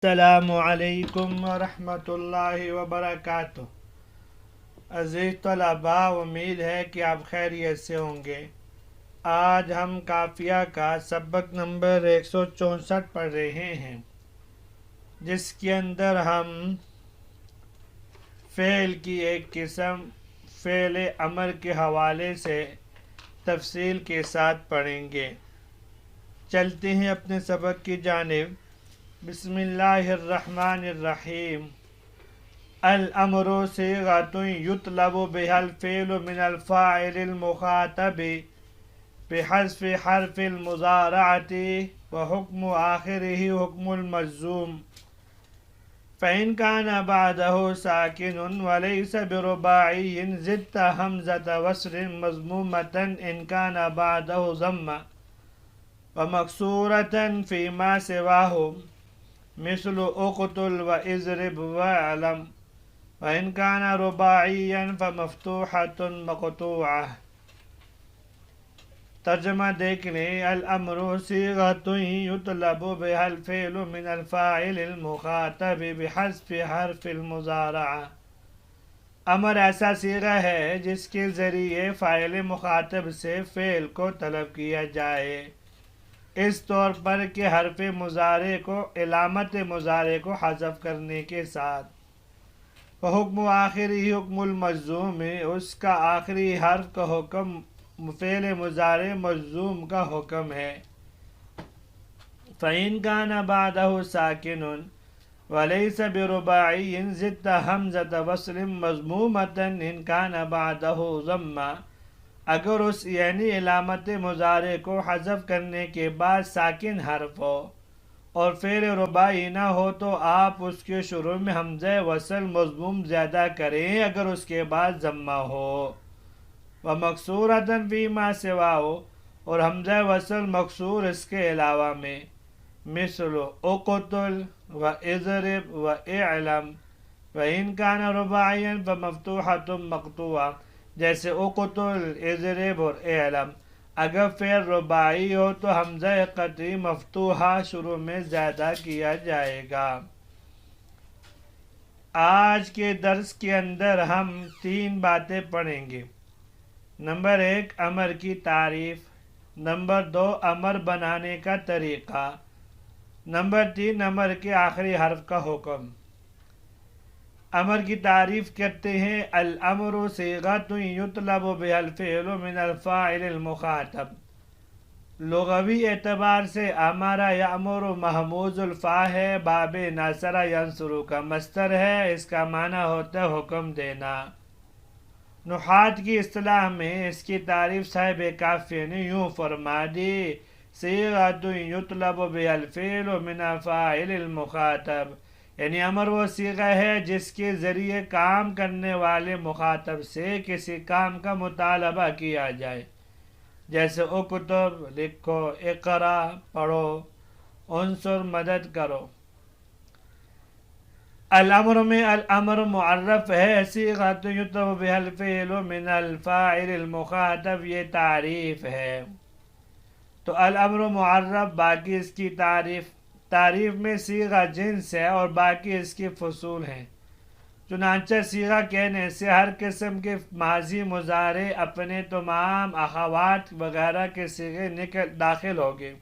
السلام علیکم ورحمۃ اللہ وبرکاتہ۔ عزیز طلباء، امید ہے کہ آپ خیریت سے ہوں گے۔ آج ہم قافیہ کا سبق نمبر 164 پڑھ رہے ہیں، جس کے اندر ہم فعل کی ایک قسم فعل امر کے حوالے سے تفصیل کے ساتھ پڑھیں گے۔ چلتے ہیں اپنے سبق کی جانب۔ بسم اللہ الرحمن الرحیم۔ الامر صیغۃ یطلب بها الفعل من الفاعل المخاطب بحذف حرف المضارعة وحکم آخره حکم المجزوم، فإن كان بعده ساکن وليس برباعي زدت همزة وصل مضمومة إن كان بعده ضمة ومكسورة فيما سواه مثل اقتل واضرب واعلم، وإن كان رباعيا فمفتوحة مقطوعة۔ ترجمہ دیکھ لیں۔ الامر صیغۃ یطلب بها الفعل من الفاعل المخاطب بحذف حرف المضارعہ۔ امر ایسا صیغہ ہے جس کے ذریعے فاعل مخاطب سے فعل کو طلب کیا جائے، اس طور پر کہ حرف مضارع کو علامت مضارع کو حذف کرنے کے ساتھ۔ حکم آخری حکم المجزوم، اس کا آخری حرف کا حکم فعل مضارع مجزوم کا حکم ہے۔ فَإِنْ كَانَ بَعْدَهُ سَاكِنٌ وَلَيْسَ بِرُبَاعِيٍّ زِدْتَ حَمْزَةَ وَصْلٍ مَضْمُومَةً إِنْ كَانَ بَعْدَهُ ضَمَّةٌ، اگر اس یعنی علامت مضارع کو حذف کرنے کے بعد ساکن حرف ہو اور فعل رباعی نہ ہو تو آپ اس کے شروع میں حمزہ وصل مضموم زیادہ کریں اگر اس کے بعد ضمہ ہو۔ وَمَكْسُورَةً فِيمَا سِوَاهُ، اور حمزہ وصل مکسور اس کے علاوہ میں، مثل اقتل واضرب واعلم، وَإِنْ كَانَ رُبَاعِيًا فَمَفْتُوحَةٌ مَقْطُوعَةٌ، جیسے اقتل، اضرب اور اعلم۔ اگر فعل رباعی ہو تو حمزہ قطعی مفتوحہ شروع میں زیادہ کیا جائے گا۔ آج کے درس کے اندر ہم 3 باتیں پڑھیں گے۔ نمبر 1، امر کی تعریف۔ نمبر 2، امر بنانے کا طریقہ۔ نمبر 3، امر کے آخری حرف کا حکم۔ امر کی تعریف کرتے ہیں۔ الامر صیغۃ یطلب بها الفعل من الفاعل المخاطب۔ لغوی اعتبار سے امر یامر محموز الفاء ہے، باب نصر ینصر کا مصدر ہے، اس کا معنی ہوتا ہے حکم دینا۔ نحات کی اصطلاح میں اس کی تعریف صاحب کافیہ نے یوں فرما دی: صیغۃ یطلب بها الفعل من الفاعل المخاطب، یعنی امر وہ صیغہ ہے جس کے ذریعے کام کرنے والے مخاطب سے کسی کام کا مطالبہ کیا جائے، جیسے اکتب لکھو، اقرا پڑھو، انصر مدد کرو۔ الامر میں الامر معرف ہے، صیغۃ یطلب بها الفعل من الفاعل المخاطب یہ تعریف ہے۔ تو الامر معرف، باقی اس کی تعریف میں صیغہ جنس ہے اور باقی اس کے فصول ہیں۔ چنانچہ صیغہ کہنے سے ہر قسم کے ماضی مضارع اپنے تمام اخوات وغیرہ کے صیغے داخل ہوگے۔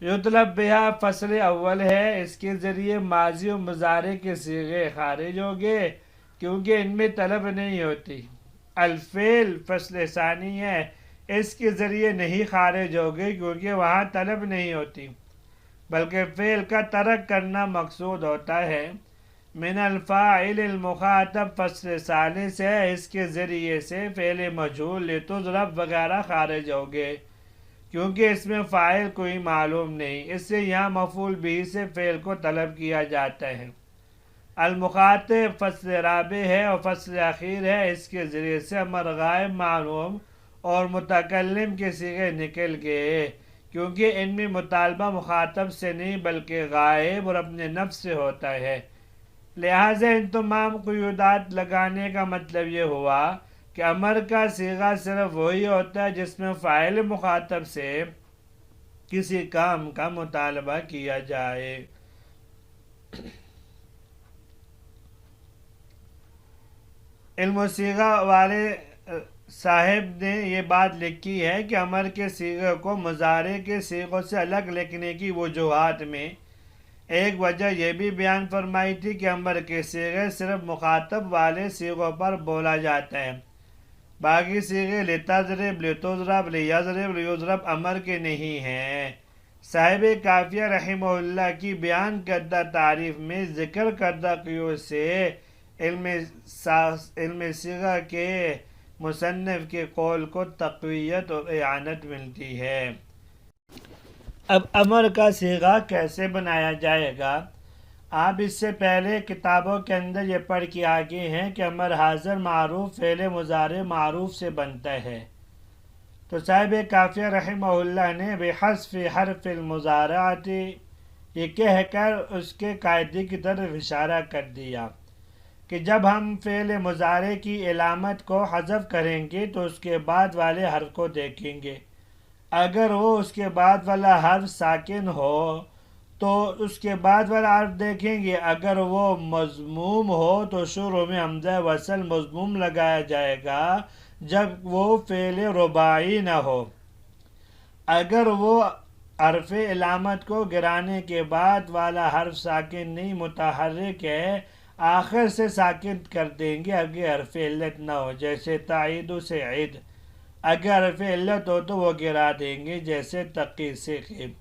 یطلب بہا فصل اول ہے، اس کے ذریعے ماضی و مضارع کے صیغے خارج ہوگے کیونکہ ان میں طلب نہیں ہوتی۔ الفعل فصل ثانی ہے، اس کے ذریعے نہیں خارج ہوگے کیونکہ وہاں طلب نہیں ہوتی بلکہ فعل کا ترک کرنا مقصود ہوتا ہے۔ من الفاعل المخاطب فصل ثالث ہے، اس کے ذریعے سے فعل مجہول لتضرب وغیرہ خارج ہوگے کیونکہ اس میں فاعل کوئی معلوم نہیں، اس سے یہاں مفعول بھی سے فعل کو طلب کیا جاتا ہے۔ المخاطب فصل رابع ہے اور فصل اخیر ہے، اس کے ذریعے سے امر غائب، معلوم اور متکلم کے صیغے نکل گئے کیونکہ ان میں مطالبہ مخاطب سے نہیں بلکہ غائب اور اپنے نفس سے ہوتا ہے۔ لہٰذا ان تمام قیودات لگانے کا مطلب یہ ہوا کہ امر کا صیغہ صرف وہی ہوتا ہے جس میں فاعل مخاطب سے کسی کام کا مطالبہ کیا جائے۔ علم و صیغہ والے صاحب نے یہ بات لکھی ہے کہ امر کے صیغے کو مضارع کے صیغوں سے الگ لکھنے کی وجوہات میں ایک وجہ یہ بھی بیان فرمائی تھی کہ امر کے صیغے صرف مخاطب والے صیغوں پر بولا جاتا ہے، باقی صیغے لتضرب، لتضرب، لیضرب، لیضرب امر کے نہیں ہیں۔ صاحب کافیہ رحمہ اللہ کی بیان کردہ تعریف میں ذکر کردہ قیود سے علم صیغہ کے مصنف کے قول کو تقویت اور اعانت ملتی ہے۔ اب امر کا صیغہ کیسے بنایا جائے گا؟ آپ اس سے پہلے کتابوں کے اندر یہ پڑھ کے آگے ہیں کہ امر حاضر معروف فعل مضارع معروف سے بنتا ہے، تو صاحب کافیہ رحمہ اللہ نے بحذف حرف المضارعۃ یہ کہہ کر اس کے قاعدے کی طرف اشارہ کر دیا کہ جب ہم فعل مضارع کی علامت کو حذف کریں گے تو اس کے بعد والے حرف کو دیکھیں گے، اگر وہ اس کے بعد والا حرف ساکن ہو تو اس کے بعد والا حرف دیکھیں گے، اگر وہ مضموم ہو تو شروع میں حمزہ وصل مضموم لگایا جائے گا جب وہ فعل رباعی نہ ہو، اگر وہ حرف علامت کو گرانے کے بعد والا حرف ساکن نہیں متحرک ہے آخر سے ساکن کر دیں گے اگر حرف علت نہ ہو، جیسے تعید سے عید، اگر حرف علت ہو تو وہ گرا دیں گے جیسے تقی سے خیب۔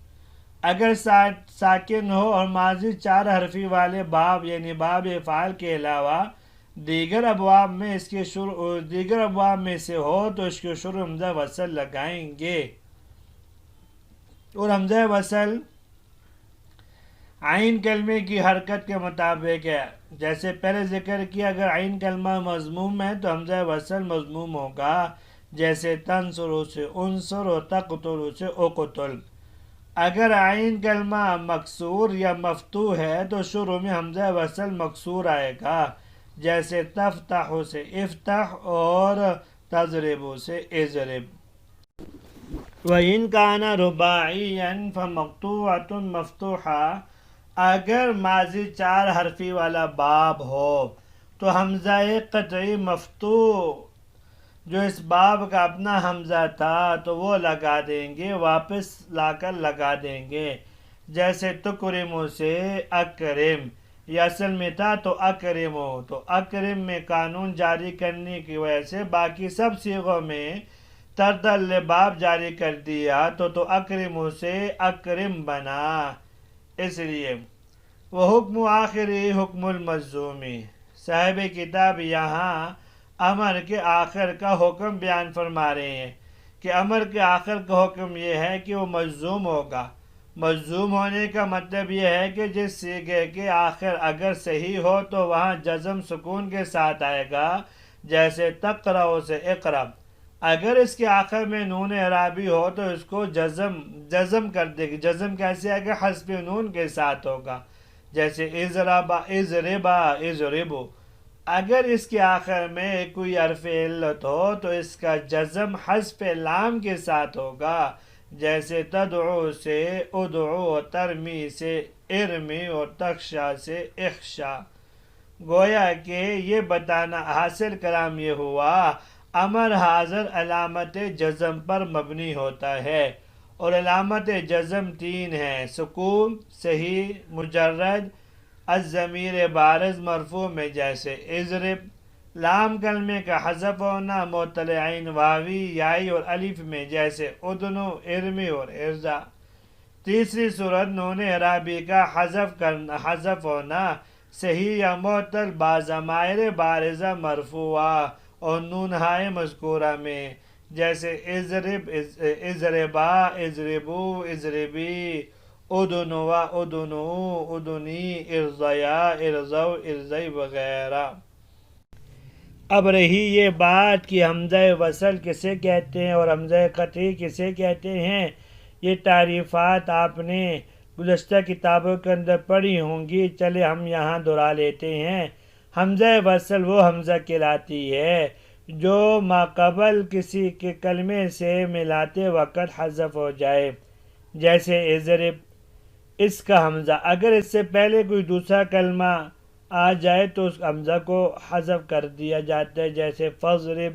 اگر ساکن ہو اور ماضی 4 حرفی والے باب یعنی باب افعال کے علاوہ دیگر ابواب میں سے ہو تو اس کے شروع حمزہ وصل لگائیں گے، اور حمزہ وصل عین کلمے کی حرکت کے مطابق ہے، جیسے پہلے ذکر کیا اگر عین کلمہ مضموم ہے تو حمزہ وصل مضموم ہوگا، جیسے تنصر سے انصر و تقتل سے اقتل۔ اگر عین کلمہ مکسور یا مفتوح ہے تو شروع میں حمزہ وصل مکسور آئے گا، جیسے تفتح سے افتح اور تضرب سے اضرب۔ وَإِنْ كَانَ رُبَاعِيًّا فَمَقْطُوعَةٌ مَفْتُوحَةٌ اگر ماضی 4 حرفی والا باب ہو تو حمزہ قطعی مفتوح جو اس باب کا اپنا حمزہ تھا تو وہ لگا دیں گے، واپس لا کر لگا دیں گے، جیسے تکرم سے اکرم، یہ اصل میں تھا تو اکرم ہو، تو اکرم میں قانون جاری کرنے کی وجہ سے باقی سب صیغوں میں طرد الباب جاری کر دیا تو اکرم سے اکرم بنا، اس لیے وہ حکم آخری حکم المجزومی۔ صاحب کتاب یہاں امر کے آخر کا حکم بیان فرما رہے ہیں کہ امر کے آخر کا حکم یہ ہے کہ وہ مجزوم ہوگا۔ مجزوم ہونے کا مطلب یہ ہے کہ جس صیغے کے آخر اگر صحیح ہو تو وہاں جزم سکون کے ساتھ آئے گا، جیسے تقرأ سے اقرأ، اگر اس کے آخر میں نون اعرابی ہو تو اس کو جزم کر دے گی، جزم کیسے آئے گا؟ حذف نون کے ساتھ ہوگا، جیسے اضربا اضربا اضربو۔ اگر اس کے آخر میں کوئی حرف علت ہو تو اس کا جزم حذف لام کے ساتھ ہوگا، جیسے تدعو سے ادعو، ترمی سے ارمی اور تخشا سے اخشا۔ گویا کہ یہ بتانا حاصل کلام یہ ہوا امر حاضر علامت جزم پر مبنی ہوتا ہے، اور علامت جزم 3 ہیں: سکون، صحیح، مجرد، الضمیر بارز مرفوع میں جیسے اضرب، لام کلمے کا حذف ہونا معتل واوی یائی اور الف میں جیسے ادنو، ارمی اور ارزا۔ تیسری صورت نون اعرابی کا حذف ہونا صحیح یا معتل با ضمائر بارزہ مرفوعہ اور نون ہائے مذکورہ میں جیسے اضرب، اضربا، اضربو، اضربی، ادنوا، ادنو، ادنی، ارضیا، ارضو، ارضی وغیرہ۔ اب رہی یہ بات کہ حمزہ وصل کسے کہتے ہیں اور حمزہ قطعی کسے کہتے ہیں، یہ تعریفات آپ نے گزشتہ کتابوں کے اندر پڑھی ہوں گی، چلے ہم یہاں دہرا لیتے ہیں۔ حمزہ وصل وہ حمزہ کہلاتی ہے جو ماقبل کسی کے کلمے سے ملاتے وقت حذف ہو جائے، جیسے اضرب، اس کا حمزہ، اگر اس سے پہلے کوئی دوسرا کلمہ آ جائے تو اس حمزہ کو حذف کر دیا جاتا ہے، جیسے فضرب۔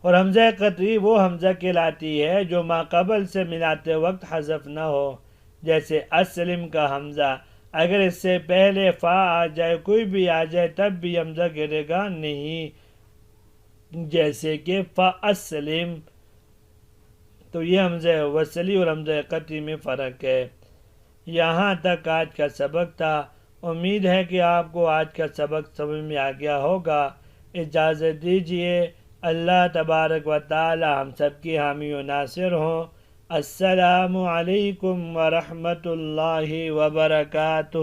اور حمزہ قطعی وہ حمزہ کہلاتی ہے جو ماقبل سے ملاتے وقت حذف نہ ہو، جیسے اسلم کا حمزہ، اگر اس سے پہلے فا آ جائے، کوئی بھی آ جائے، تب بھی حمزہ گرے گا نہیں، جیسے کہ فاسلم۔ تو یہ حمزہ وصلی اور حمزہ قطعی میں فرق ہے۔ یہاں تک آج کا سبق تھا، امید ہے کہ آپ کو آج کا سبق سمجھ میں آ گیا ہوگا۔ اجازت دیجیے، اللہ تبارک و تعالی ہم سب کی حامی و ناصر ہوں۔ السلام علیکم ورحمۃ اللہ وبرکاتہ۔